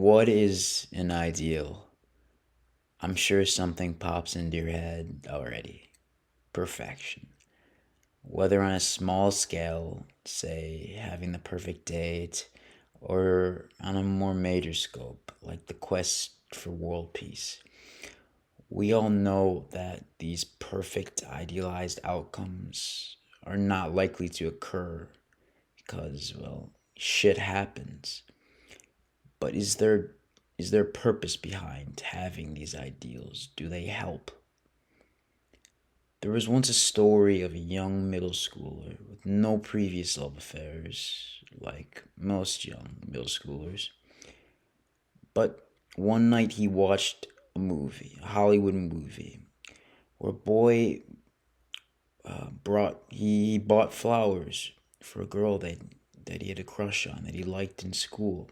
What is an ideal? I'm sure something pops into your head already. Perfection. Whether on a small scale, say having the perfect date, or on a more major scope, like the quest for world peace. We all know that these perfect idealized outcomes are not likely to occur because, well, shit happens. But is there purpose behind having these ideals? Do they help? There was once a story of a young middle schooler with no previous love affairs, like most young middle schoolers. But one night he watched a Hollywood movie, where a boy he bought flowers for a girl that he had a crush on, that he liked in school.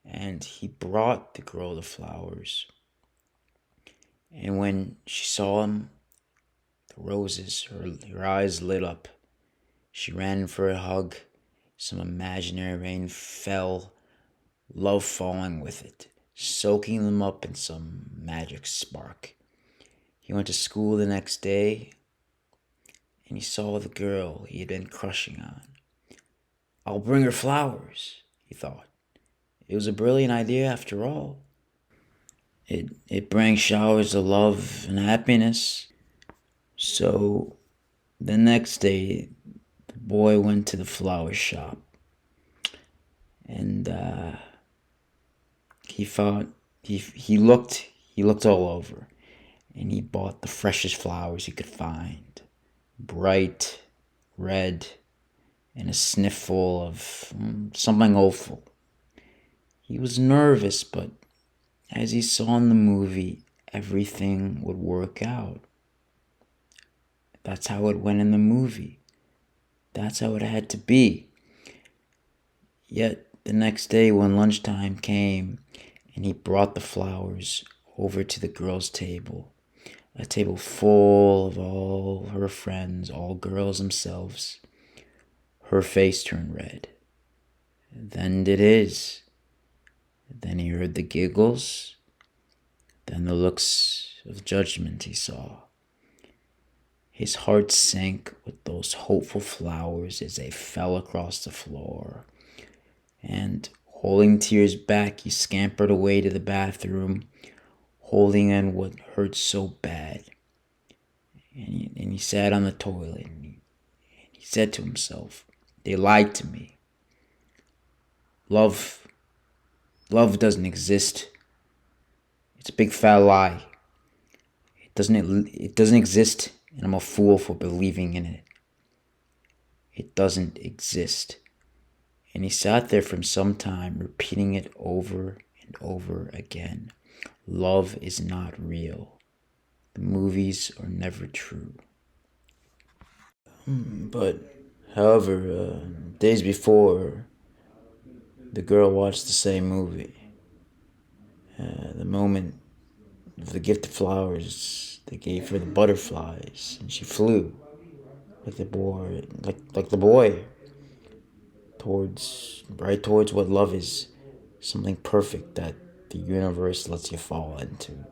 And he brought the girl the flowers. And when she saw him, the roses, her eyes lit up. She ran in for a hug. Some imaginary rain fell, love falling with it, soaking them up in some magic spark. He went to school the next day and he saw the girl he had been crushing on. I'll bring her flowers, he thought. It was a brilliant idea after all. It brings showers of love and happiness. So the next day, the boy went to the flower shop and he thought he looked all over and he bought the freshest flowers he could find, bright red and a sniffle of something hopeful. He was nervous, but as he saw in the movie, everything would work out. That's how it went in the movie. That's how it had to be. Yet the next day, when lunchtime came and he brought the flowers over to the girl's table, a table full of all her friends, all girls themselves, her face turned red. Then did his. Then he heard the giggles, then the looks of judgment he saw. His heart sank with those hopeful flowers as they fell across the floor. And holding tears back, he scampered away to the bathroom, holding in what hurt so bad. And he sat on the toilet and he said to himself, they lied to me. Love, love doesn't exist. It's a big fat lie. It doesn't exist, and I'm a fool for believing in it. It doesn't exist. And he sat there for some time, repeating it over and over again. Love is not real. The movies are never true. But, however, days before, the girl watched the same movie. The moment of the gift of flowers, they gave her the butterflies, and she flew like the boy, towards what love is, something perfect that the universe lets you fall into.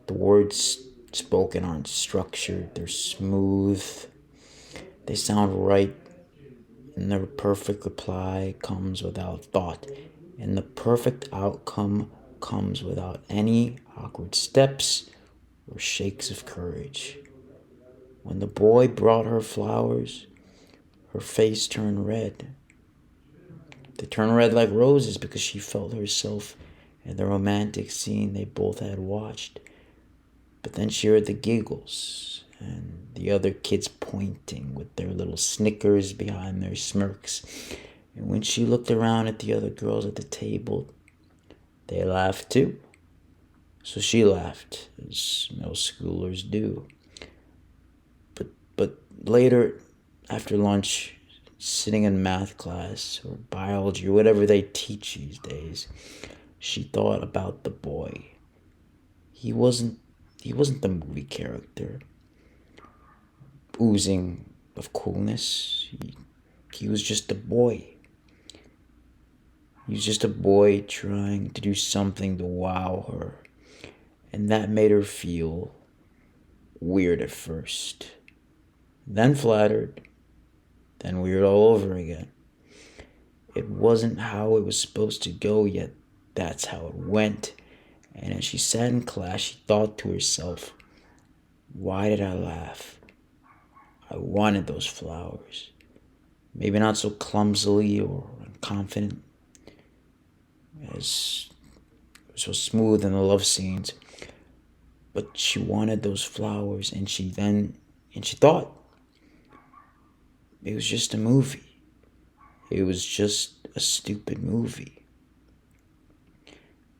The words spoken aren't structured, they're smooth, they sound right, and the perfect reply comes without thought, and the perfect outcome comes without any awkward steps or shakes of courage. When the boy brought her flowers, her face turned red. They turned red like roses because she felt herself in the romantic scene they both had watched. But then she heard the giggles and the other kids pointing with their little snickers behind their smirks. And when she looked around at the other girls at the table, they laughed too. So she laughed, as middle schoolers do. But later, after lunch, sitting in math class or biology or whatever they teach these days, she thought about the boy. He wasn't the movie character oozing of coolness. He was just a boy. He was just a boy trying to do something to wow her, and that made her feel weird at first, then flattered, then weird all over again. It wasn't how it was supposed to go, yet that's how it went. And as she sat in class, she thought to herself, why did I laugh? I wanted those flowers. Maybe not so clumsily or confident as so smooth in the love scenes, but she wanted those flowers, and she thought it was just a movie. It was just a stupid movie.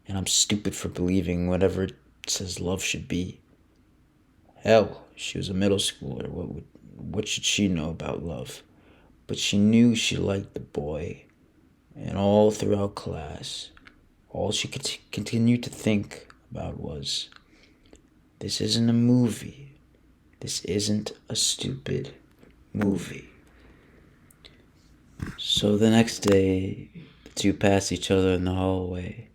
And I'm stupid for believing whatever it says love should be. Hell, she was a middle schooler. What should she know about love? But she knew she liked the boy, and all throughout class, all she could continue to think about was, this isn't a movie. This isn't a stupid movie. So the next day, the two passed each other in the hallway.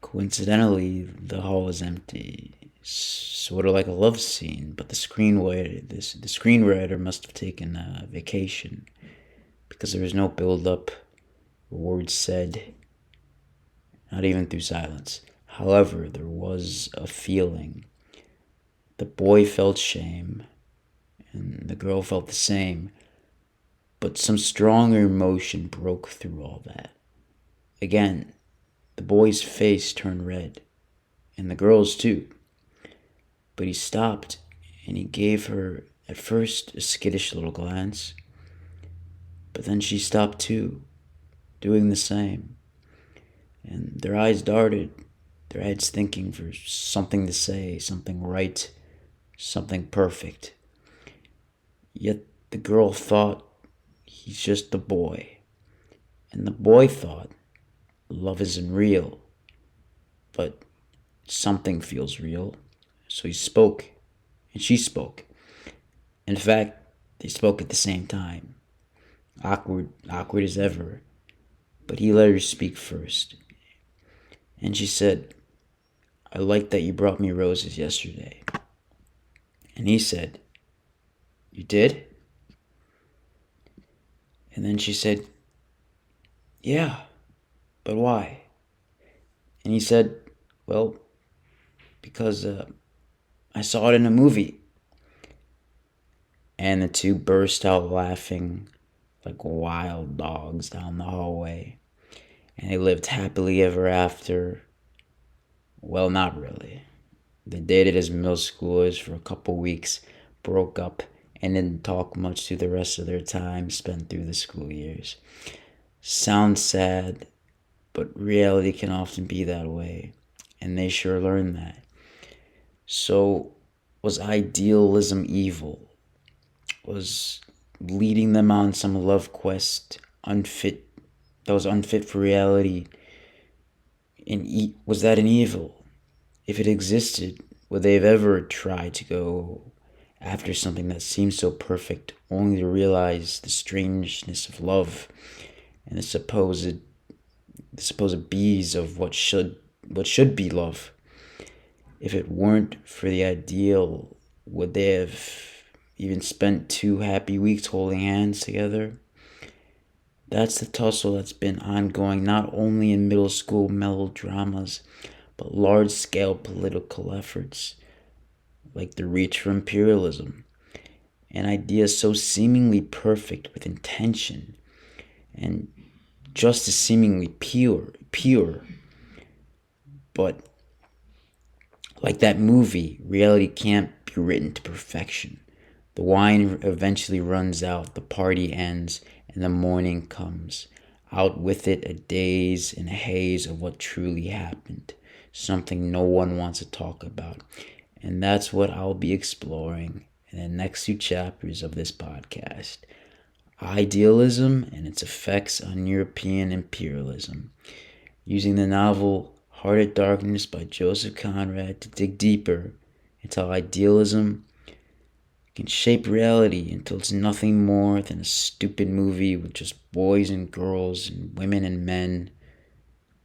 Coincidentally, the hall was empty, sort of like a love scene, but the screenwriter must have taken a vacation because there was no build-up, words said, not even through silence. However, there was a feeling. The boy felt shame, and the girl felt the same, but some stronger emotion broke through all that. Again, the boy's face turned red, and the girl's too. But he stopped, and he gave her, at first, a skittish little glance. But then she stopped too, doing the same. And their eyes darted, their heads thinking for something to say, something right, something perfect. Yet the girl thought, he's just a boy. And the boy thought, love isn't real. But something feels real. So he spoke, and she spoke. In fact, they spoke at the same time. Awkward as ever. But he let her speak first. And she said, I like that you brought me roses yesterday. And he said, you did? And then she said, yeah, but why? And he said, well, because I saw it in a movie. And the two burst out laughing like wild dogs down the hallway. And they lived happily ever after. Well, not really. They dated as middle schoolers for a couple weeks, broke up, and didn't talk much through the rest of their time spent through the school years. Sounds sad, but reality can often be that way, and they sure learned that. So, was idealism evil? Was leading them on some love quest that was unfit for reality? Was that an evil? If it existed, would they have ever tried to go after something that seemed so perfect, only to realize the strangeness of love and the supposed bees of what should be love? If it weren't for the ideal, would they have even spent 2 happy weeks holding hands together? That's the tussle that's been ongoing not only in middle school melodramas, but large-scale political efforts, like the reach for imperialism, an idea so seemingly perfect with intention, and just as seemingly pure. But like that movie, reality can't be written to perfection. The wine eventually runs out, the party ends, and the morning comes. Out with it a daze and a haze of what truly happened. Something no one wants to talk about. And that's what I'll be exploring in the next 2 chapters of this podcast. Idealism and its effects on European imperialism. Using the novel Heart at Darkness by Joseph Conrad to dig deeper into how idealism can shape reality until it's nothing more than a stupid movie with just boys and girls and women and men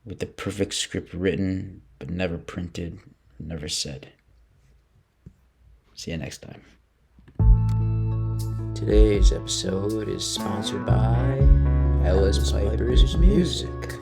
with the perfect script written but never printed, never said. See you next time. Today's episode is sponsored by Alice Piper's Music.